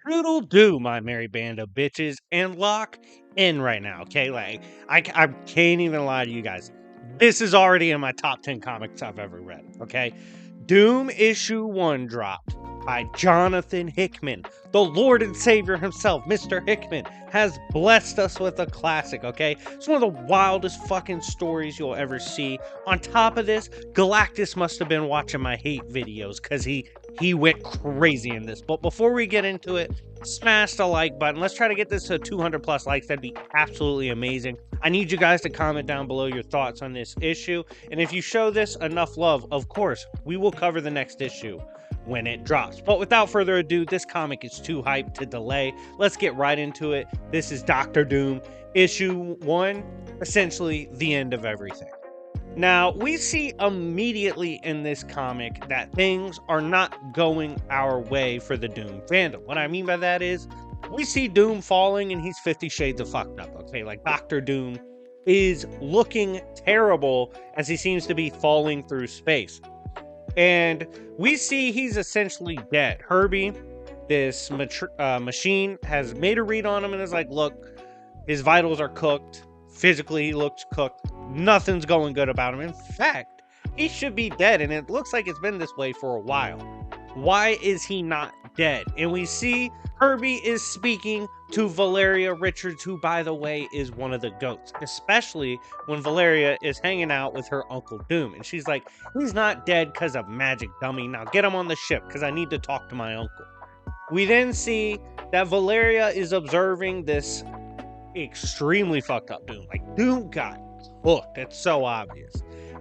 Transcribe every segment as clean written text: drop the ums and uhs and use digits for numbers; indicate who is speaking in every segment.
Speaker 1: Doodle do, my merry band of bitches, and lock in right now, okay? Like, I can't even lie to you guys. This is already in my top 10 comics I've ever read, okay? Doom issue 1 dropped by Jonathan Hickman. The Lord and Savior himself, Mr. Hickman, has blessed us with a classic, okay? It's one of the wildest fucking stories you'll ever see. On top of this, Galactus must have been watching my hate videos because he went crazy in this. But before we get into it, smash the like button. Let's try to get this to 200 plus likes. That'd be absolutely amazing. I need you guys to comment down below your thoughts on this issue. And if you show this enough love, of course, we will cover the next issue when it drops. But without further ado, this comic is too hyped to delay. Let's get right into it. This is Dr. Doom, issue 1, essentially the end of everything. Now, we see immediately in this comic that things are not going our way for the Doom fandom. What I mean by that is, we see Doom falling and he's 50 shades of fucked up, okay? Like, Dr. Doom is looking terrible as he seems to be falling through space. And we see he's essentially dead. Herbie, this machine, has made a read on him and is like, look, his vitals are cooked. Physically, he looks cooked. Nothing's going good about him. In fact, he should be dead, and it looks like it's been this way for a while. Why is he not dead? And we see Herbie is speaking to Valeria Richards, who, by the way, is one of the goats, especially when Valeria is hanging out with her Uncle Doom. And she's like, he's not dead because of magic, dummy. Now get him on the ship because I need to talk to my uncle. We then see that Valeria is observing this extremely fucked up Doom. Like, Doom got hooked. It's so obvious.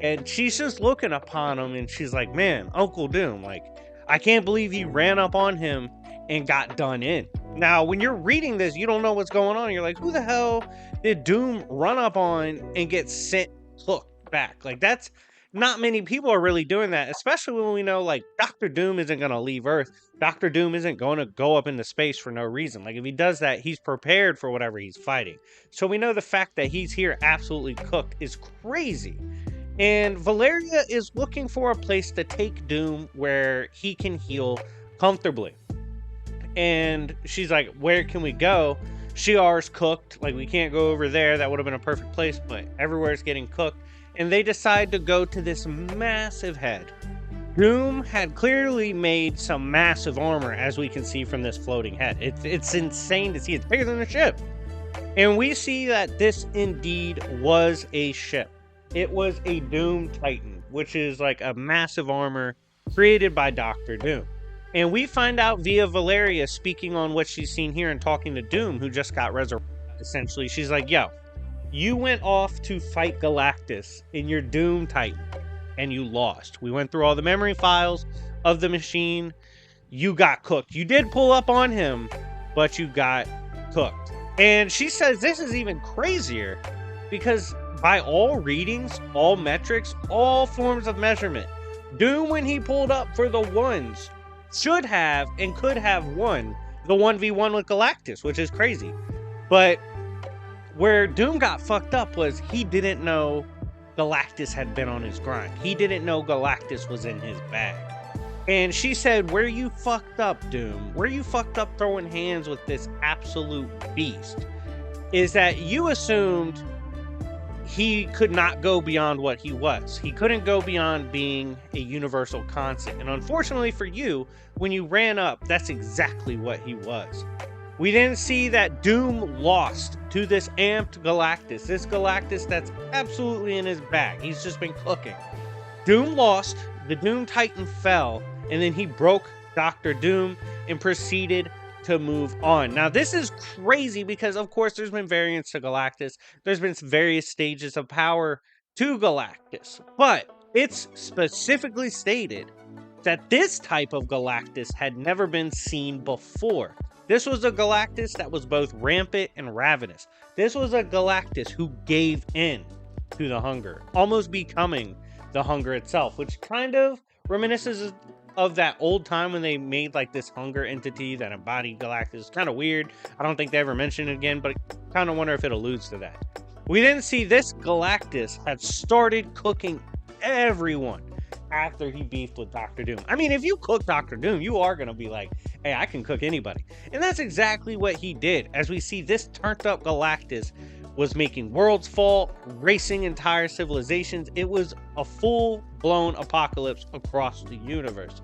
Speaker 1: And she's just looking upon him and she's like, man, Uncle Doom, like, I can't believe he ran up on him and got done in. Now, when you're reading this, you don't know what's going on. You're like, who the hell did Doom run up on and get sent hooked back? Like, that's not many people are really doing that, especially when we know, like, Dr. Doom isn't going to leave Earth. Dr. Doom isn't going to go up into space for no reason. Like, if he does that, he's prepared for whatever he's fighting. So we know the fact that he's here absolutely cooked is crazy. And Valeria is looking for a place to take Doom where he can heal comfortably. And she's like, where can we go? Shi'ar's cooked. Like, we can't go over there. That would have been a perfect place, but everywhere's getting cooked. And they decide to go to this massive head. Doom had clearly made some massive armor, as we can see from this floating head. It's insane to see. It's bigger than a ship. And we see that this indeed was a ship. It was a Doom Titan, which is like a massive armor created by Dr. Doom. And we find out via Valeria speaking on what she's seen here and talking to Doom, who just got resurrected, essentially. She's like, yo, you went off to fight Galactus in your Doom Titan, and you lost. We went through all the memory files of the machine. You got cooked. You did pull up on him, but you got cooked. And she says this is even crazier because by all readings, all metrics, all forms of measurement, Doom, when he pulled up for the ones, should have and could have won the 1v1 with Galactus, which is crazy. But where Doom got fucked up was he didn't know Galactus had been on his grind. He didn't know Galactus was in his bag. And she said, where you fucked up, Doom, where you fucked up throwing hands with this absolute beast, is that you assumed he could not go beyond what he was. He couldn't go beyond being a universal constant. And unfortunately for you, when you ran up, that's exactly what he was. We then see that Doom lost to this amped Galactus. This Galactus that's absolutely in his bag. He's just been cooking. Doom lost, the Doom Titan fell, and then he broke Dr. Doom and proceeded to move on. Now, this is crazy because, of course, there's been variants to Galactus. There's been various stages of power to Galactus. But it's specifically stated that this type of Galactus had never been seen before. This was a Galactus that was both rampant and ravenous. This was a Galactus who gave in to the hunger, almost becoming the hunger itself, which kind of reminisces of that old time when they made like this hunger entity that embodied Galactus. It's kind of weird. I don't think they ever mention it again, but I kind of wonder if it alludes to that. We then see this Galactus had started cooking everyone. after he beefed with Doctor Doom. I mean, if you cook Doctor Doom, you are going to be like, hey, I can cook anybody. And that's exactly what he did. As we see, this turned up Galactus was making worlds fall, racing entire civilizations. It was a full-blown apocalypse across the universe.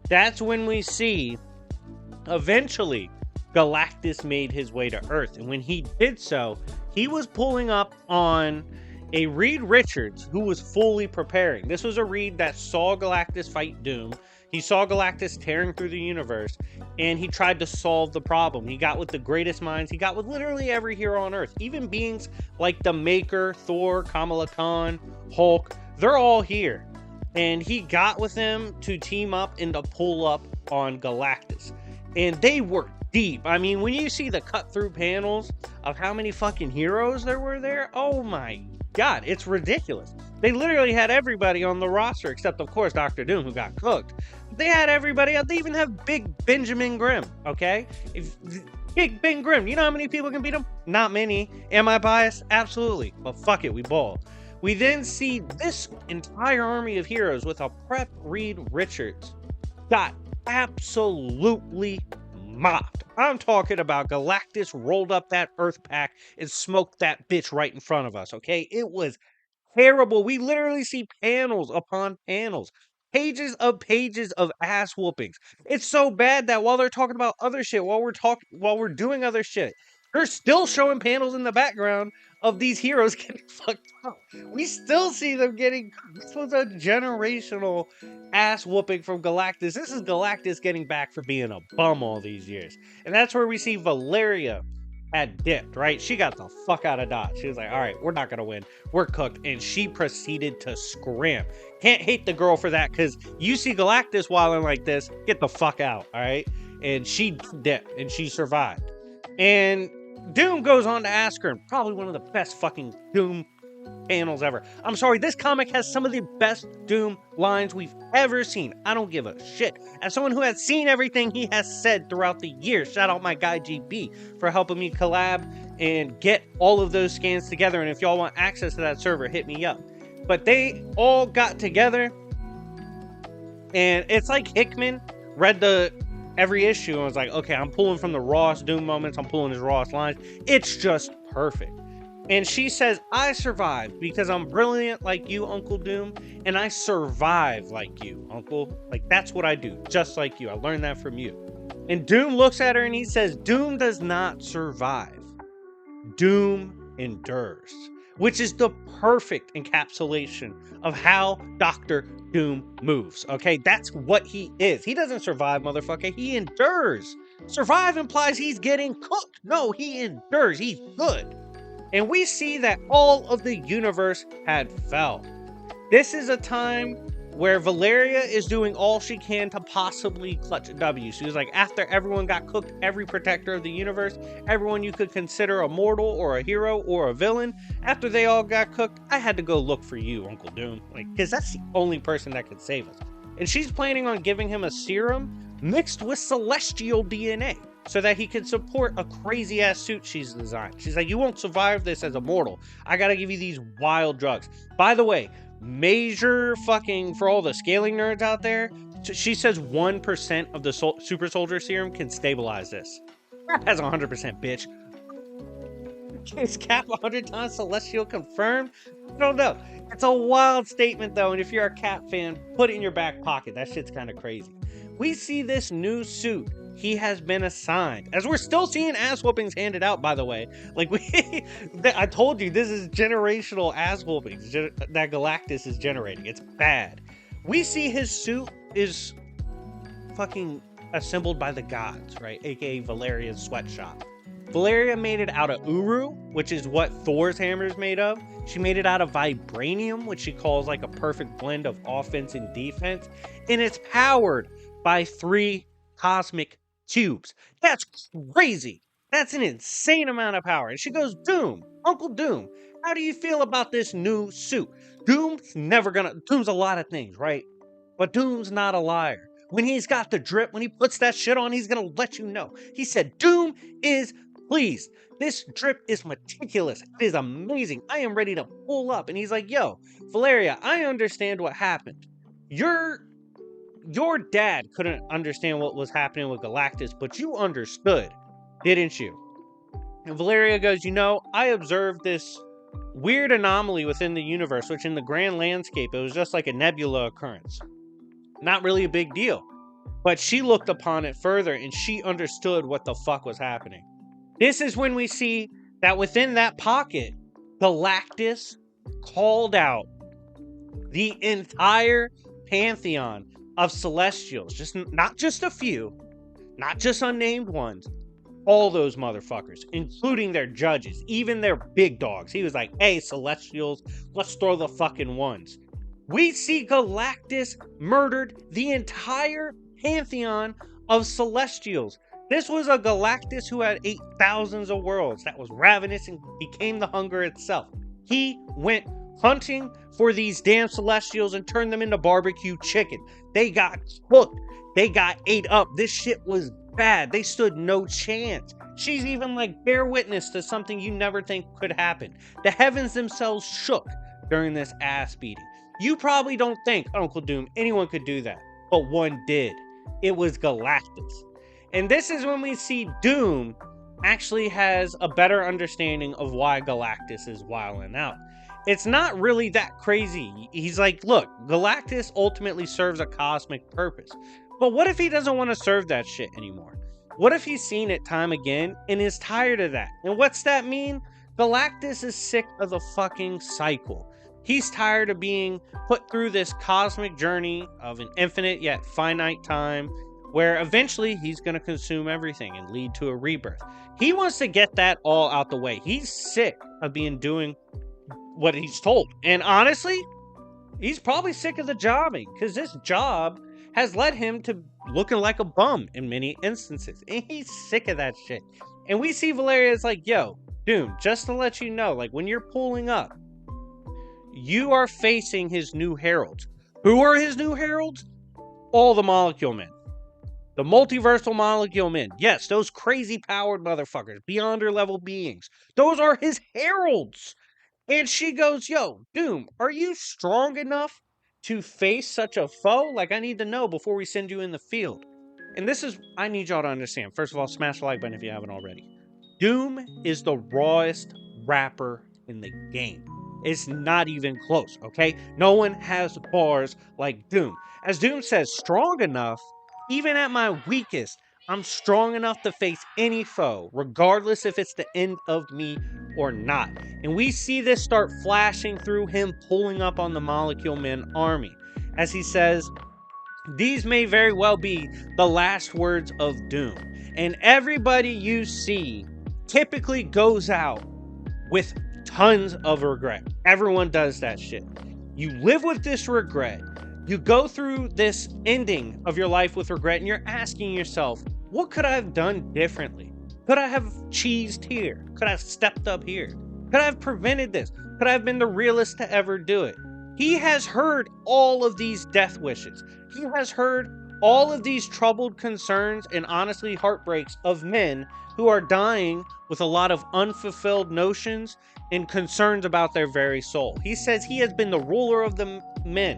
Speaker 1: That's when we see, eventually, Galactus made his way to Earth. And when he did so, he was pulling up on a Reed Richards who was fully preparing. This was a Reed that saw Galactus fight Doom. He saw Galactus tearing through the universe, and he tried to solve the problem. He got with the greatest minds. He got with literally every hero on Earth. Even beings like the Maker, Thor, Kamala Khan, Hulk, they're all here. And he got with them to team up and to pull up on Galactus. And they were deep. I mean, when you see the cut-through panels of how many fucking heroes there were there, oh my God, it's ridiculous. They literally had everybody on the roster, except, of course, Doctor Doom, who got cooked. They had everybody. They even have Big Benjamin Grimm, okay? Big Ben Grimm, you know how many people can beat him? Not many. Am I biased? Absolutely. But fuck it, we ball. We then see this entire army of heroes with a prep Reed Richards got absolutely mopped. I'm talking about Galactus rolled up that Earth pack and smoked that bitch right in front of us, okay? It was terrible. We literally see panels upon panels, pages of ass whoopings. It's so bad that while they're talking about other shit, while we're doing other shit, they're still showing panels in the background of these heroes getting fucked up. We still see them getting. This was a generational ass whooping from Galactus. This is Galactus getting back for being a bum all these years, and that's where we see Valeria had dipped, right? She got the fuck out of Dodge. She was like, all right, we're not going to win. We're cooked. And she proceeded to scram. Can't hate the girl for that, because you see Galactus wilding like this, get the fuck out, all right? And she dipped, and she survived. And Doom goes on to ask her, probably one of the best fucking Doom panels ever. I'm sorry, this comic has some of the best Doom lines we've ever seen. I don't give a shit. As someone who has seen everything he has said throughout the years, shout out my guy GB for helping me collab and get all of those scans together. And if y'all want access to that server, hit me up. But they all got together, and it's like Hickman read every issue and was like, okay, I'm pulling from the rawest Doom moments, I'm pulling his rawest lines. It's just perfect. And she says, I survived because I'm brilliant like you, Uncle Doom, and I survive like you, Uncle. Like, that's what I do, just like you. I learned that from you. And Doom looks at her and he says, Doom does not survive. Doom endures, which is the perfect encapsulation of how Dr. Doom moves, okay? That's what he is. He doesn't survive, motherfucker. He endures. Survive implies he's getting cooked. No, he endures. He's good. And we see that all of the universe had fell. This is a time where Valeria is doing all she can to possibly clutch a W. She was like, after everyone got cooked, every protector of the universe, everyone you could consider a mortal or a hero or a villain, after they all got cooked, I had to go look for you, Uncle Doom. Like, because that's the only person that could save us. And she's planning on giving him a serum mixed with celestial DNA, so that he can support a crazy ass suit she's designed. She's like, you won't survive this as a mortal. I gotta give you these wild drugs. By the way, major fucking, for all the scaling nerds out there, she says 1% of the super soldier serum can stabilize this. Cap has 100%, bitch. Is Cap 100 times celestial confirmed? I don't know. It's a wild statement though, and if you're a Cap fan, put it in your back pocket. That shit's kind of crazy. We see this new suit he has been assigned, as we're still seeing ass whoopings handed out, by the way. Like, I told you, this is generational ass whoopings that Galactus is generating. It's bad. We see his suit is fucking assembled by the gods, right? AKA Valeria's sweatshop. Valeria made it out of Uru, which is what Thor's hammer is made of. She made it out of vibranium, which she calls like a perfect blend of offense and defense. And it's powered by 3 cosmic cubes. That's crazy. That's an insane amount of power. And she goes, Doom, Uncle Doom, how do you feel about this new suit? Doom's a lot of things, right? But Doom's not a liar. When he's got the drip, when he puts that shit on, he's gonna let you know. He said, Doom is pleased. This drip is meticulous. It is amazing. I am ready to pull up. And he's like, yo, Valeria, I understand what happened. your dad couldn't understand what was happening with Galactus, but you understood, didn't you? And Valeria goes, I observed this weird anomaly within the universe, which in the grand landscape, it was just like a nebula occurrence. Not really a big deal. But she looked upon it further and she understood what the fuck was happening. This is when we see that within that pocket, Galactus called out the entire pantheon of Celestials. Not just a few, not just unnamed ones, all those motherfuckers, including their judges, even their big dogs. He was like, hey, Celestials, let's throw the fucking ones. We see Galactus murdered the entire pantheon of Celestials. This was a Galactus who had ate thousands of worlds, that was ravenous and became the hunger itself. He went hunting for these damn Celestials and turned them into barbecue chicken. They got cooked. They got ate up. This shit was bad. They stood no chance. She's even like bear witness to something you never think could happen. The heavens themselves shook during this ass beating. You probably don't think, Uncle Doom, anyone could do that, but one did. It was Galactus. And this is when we see Doom actually has a better understanding of why Galactus is wilding out. It's not really that crazy. He's like, look, Galactus ultimately serves a cosmic purpose. But what if he doesn't want to serve that shit anymore? What if he's seen it time again and is tired of that? And what's that mean? Galactus is sick of the fucking cycle. He's tired of being put through this cosmic journey of an infinite yet finite time where eventually he's going to consume everything and lead to a rebirth. He wants to get that all out the way. He's sick of doing what he's told. And honestly, he's probably sick of the jobbing because this job has led him to looking like a bum in many instances. And he's sick of that shit. And we see Valeria's like, yo, Doom, just to let you know, like when you're pulling up, you are facing his new heralds. Who are his new heralds? All the molecule men. The multiversal molecule men. Yes, those crazy powered motherfuckers. Beyonder level beings. Those are his heralds. And she goes, yo, Doom, are you strong enough to face such a foe? Like, I need to know before we send you in the field. And this is, I need y'all to understand. First of all, smash the like button if you haven't already. Doom is the rawest rapper in the game. It's not even close, okay? No one has bars like Doom. As Doom says, strong enough, even at my weakest, I'm strong enough to face any foe, regardless if it's the end of me or not. And we see this start flashing through him pulling up on the Molecule Men army. As he says, these may very well be the last words of Doom. And everybody you see typically goes out with tons of regret. Everyone does that shit. You live with this regret. You go through this ending of your life with regret and you're asking yourself, what could I have done differently? Could I have cheesed here? Could I have stepped up here? Could I have prevented this? Could I have been the realest to ever do it? He has heard all of these death wishes. He has heard all of these troubled concerns and honestly heartbreaks of men who are dying with a lot of unfulfilled notions and concerns about their very soul. He says he has been the ruler of the men,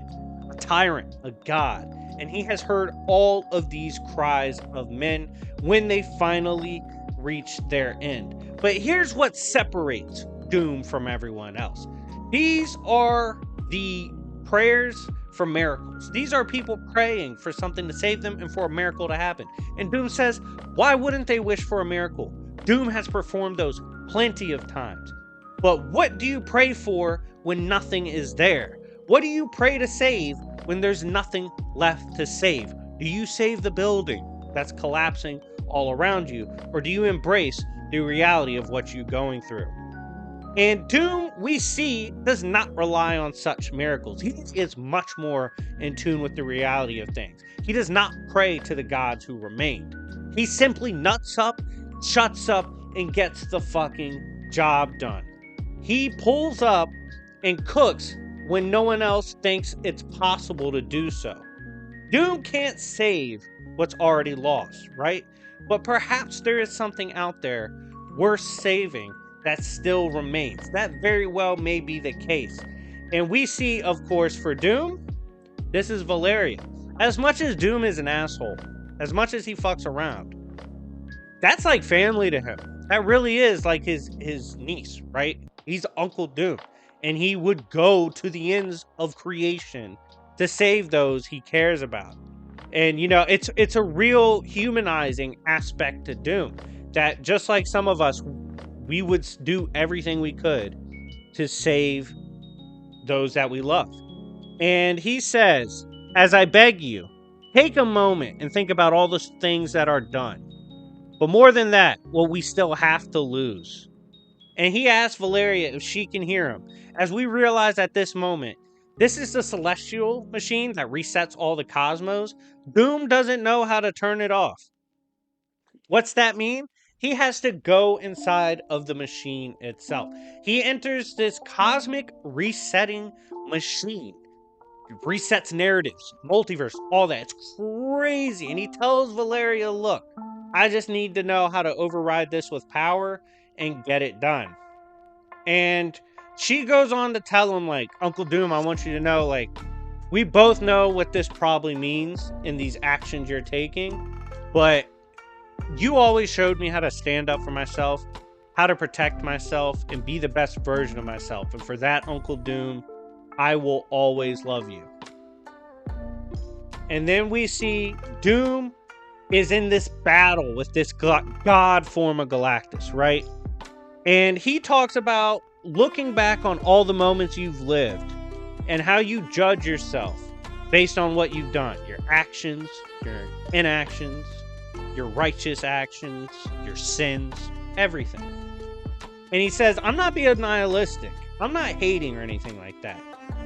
Speaker 1: a tyrant, a god, and he has heard all of these cries of men when they finally reach their end. But here's what separates Doom from everyone else. These are the prayers for miracles. These are people praying for something to save them and for a miracle to happen. And Doom says, why wouldn't they wish for a miracle? Doom has performed those plenty of times. But what do you pray for when nothing is there? What do you pray to save when there's nothing left to save? Do you save the building that's collapsing all around you? Or do you embrace the reality of what you're going through? And Doom, we see, does not rely on such miracles. He is much more in tune with the reality of things. He does not pray to the gods who remained. He simply nuts up, shuts up, and gets the fucking job done. He pulls up and cooks when no one else thinks it's possible to do so. Doom can't save what's already lost, right? But perhaps there is something out there worth saving that still remains. That very well may be the case. And we see, of course, for Doom, This is Valeria. As much as Doom is an asshole, as much as he fucks around, that's like family to him. That really is like his niece, right? He's Uncle Doom. And he would go to the ends of creation to save those he cares about. And, you know, it's a real humanizing aspect to Doom. That just like some of us, we would do everything we could to save those that we love. And he says, as I beg you, take a moment and think about all the things that are done. But more than that, what we still have to lose. And he asks Valeria if she can hear him. As we realize at this moment, this is the celestial machine that resets all the cosmos. Doom doesn't know how to turn it off. What's that mean? He has to go inside of the machine itself. He enters this cosmic resetting machine. It resets narratives, multiverse, all that. It's crazy. And he tells Valeria, look, I just need to know how to override this with power and get it done. And she goes on to tell him, like, Uncle Doom, I want you to know, like, we both know what this probably means in these actions you're taking, but you always showed me how to stand up for myself, how to protect myself, and be the best version of myself. And for that, Uncle Doom, I will always love you. And then we see Doom is in this battle with this god form of Galactus, right? And he talks about looking back on all the moments you've lived and how you judge yourself based on what you've done. Your actions, your inactions, your righteous actions, your sins, everything. And he says, I'm not being nihilistic. I'm not hating or anything like that.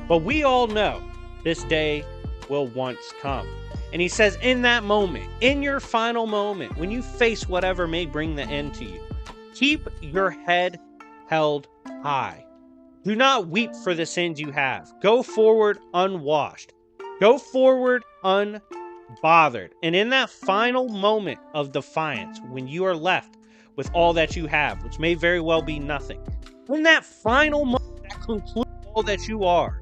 Speaker 1: But we all know this day will once come. And he says, in that moment, in your final moment, when you face whatever may bring the end to you, keep your head held high. Do not weep for the sins you have. Go forward unwashed. Go forward unbothered. And in that final moment of defiance, when you are left with all that you have, which may very well be nothing, in that final moment that concludes all that you are,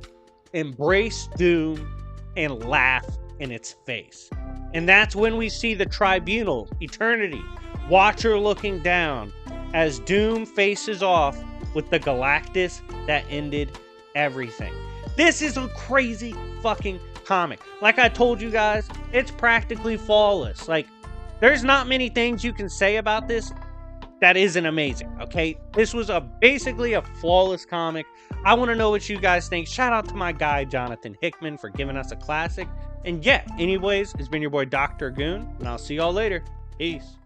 Speaker 1: embrace Doom and laugh in its face. And that's when we see the tribunal, eternity, Watcher looking down as Doom faces off with the Galactus that ended everything. This is a crazy fucking comic. Like I told you guys, it's practically flawless. Like, there's not many things you can say about this that isn't amazing, okay? This was basically a flawless comic. I want to know what you guys think. Shout out to my guy, Jonathan Hickman, for giving us a classic. And yeah, anyways, it's been your boy, Dr. Goon, and I'll see y'all later. Peace.